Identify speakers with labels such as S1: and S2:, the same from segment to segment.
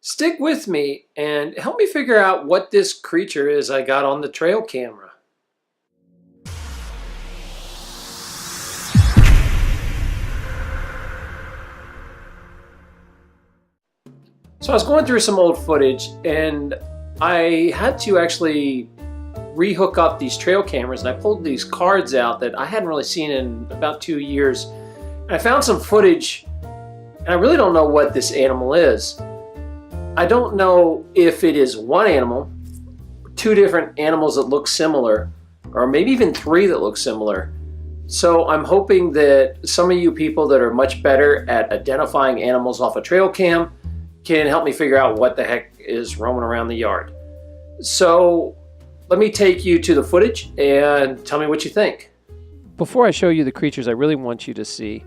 S1: Stick with me and help me figure out what this creature is I got on the trail camera. So I was going through some old footage and I had to actually rehook up these trail cameras, and I pulled these cards out that I hadn't really seen in about 2 years. And I found some footage, and I really don't know what this animal is. I don't know if it is one animal, two different animals that look similar, or maybe even three that look similar. So I'm hoping that some of you people that are much better at identifying animals off a trail cam can help me figure out what the heck is roaming around the yard. So let me take you to the footage and tell me what you think.
S2: Before I show you the creatures I really want you to see,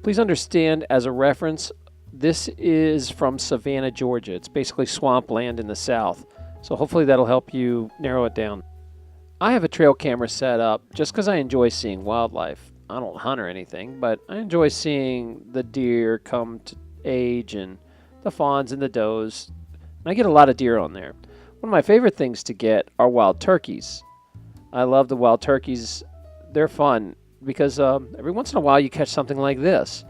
S2: please understand, as a reference, this is from Savannah, Georgia. It's basically swampland in the south. So hopefully that'll help you narrow it down. I have a trail camera set up just because I enjoy seeing wildlife. I don't hunt or anything, but I enjoy seeing the deer come to age and the fawns and the does. And I get a lot of deer on there. One of my favorite things to get are wild turkeys. I love the wild turkeys. They're fun because every once in a while you catch something like this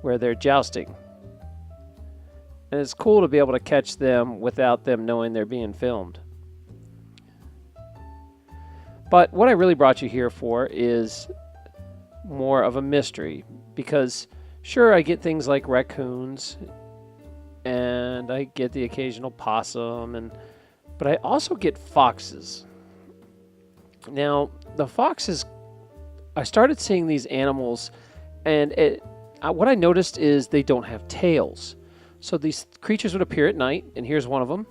S2: where they're jousting. And it's cool to be able to catch them without them knowing they're being filmed. But what I really brought you here for is more of a mystery, because sure, I get things like raccoons and I get the occasional possum, but I also get foxes. Now, the foxes, I started seeing these animals, and what I noticed is they don't have tails. So these creatures would appear at night, and here's one of them.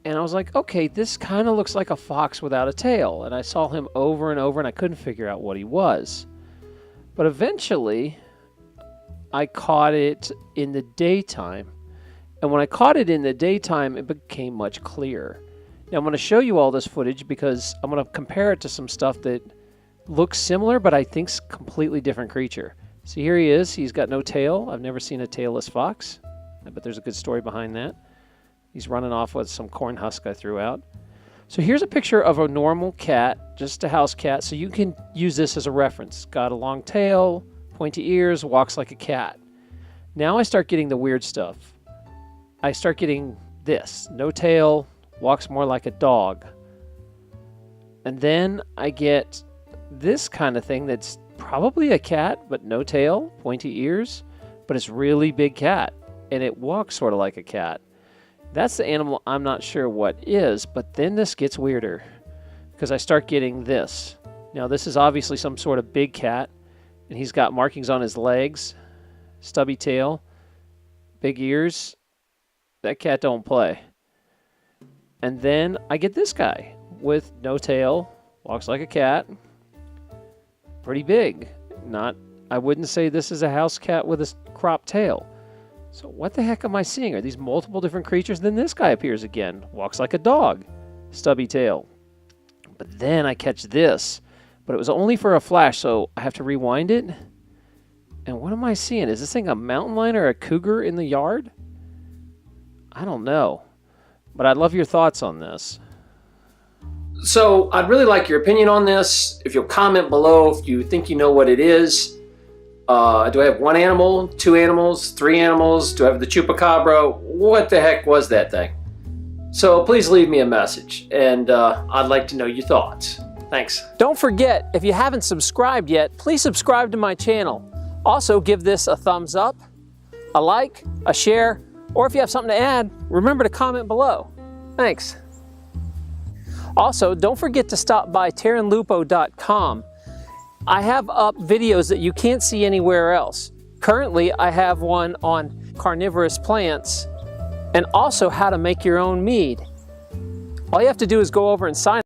S2: And I was like, okay, this kind of looks like a fox without a tail. And I saw him over and over, and I couldn't figure out what he was. But eventually, I caught it in the daytime. And when I caught it in the daytime, it became much clearer. Now I'm going to show you all this footage because I'm going to compare it to some stuff that looks similar, but I think's a completely different creature. See, here he is. He's got no tail. I've never seen a tailless fox. I bet there's a good story behind that. He's running off with some corn husk I threw out. So here's a picture of a normal cat, just a house cat, so you can use this as a reference. Got a long tail, pointy ears, walks like a cat. Now I start getting the weird stuff. I start getting this. No tail, walks more like a dog. And then I get this kind of thing that's probably a cat, but no tail, pointy ears, but it's really big cat, and it walks sort of like a cat. That's the animal I'm not sure what is, but then this gets weirder because I start getting this. Now this is obviously some sort of big cat, and he's got markings on his legs, stubby tail, big ears. That cat don't play. And then I get this guy with no tail, walks like a cat, pretty big. I wouldn't say this is a house cat with a cropped tail. So what the heck am I seeing? Are these multiple different creatures? Then this guy appears again, walks like a dog, stubby tail. But then I catch this, but it was only for a flash, so I have to rewind it. And what am I seeing? Is this thing a mountain lion or a cougar in the yard? I don't know, but I'd love your thoughts on this.
S1: So I'd really like your opinion on this. If you'll comment below if you think you know what it is. Do I have one animal, two animals, three animals? Do I have the chupacabra? What the heck was that thing? So please leave me a message, and I'd like to know your thoughts. Thanks.
S2: Don't forget, if you haven't subscribed yet, please subscribe to my channel. Also, give this a thumbs up, a like, a share, or if you have something to add, remember to comment below. Thanks. Also, don't forget to stop by terranlupo.com. I have up videos that you can't see anywhere else. Currently, I have one on carnivorous plants and also how to make your own mead. All you have to do is go over and sign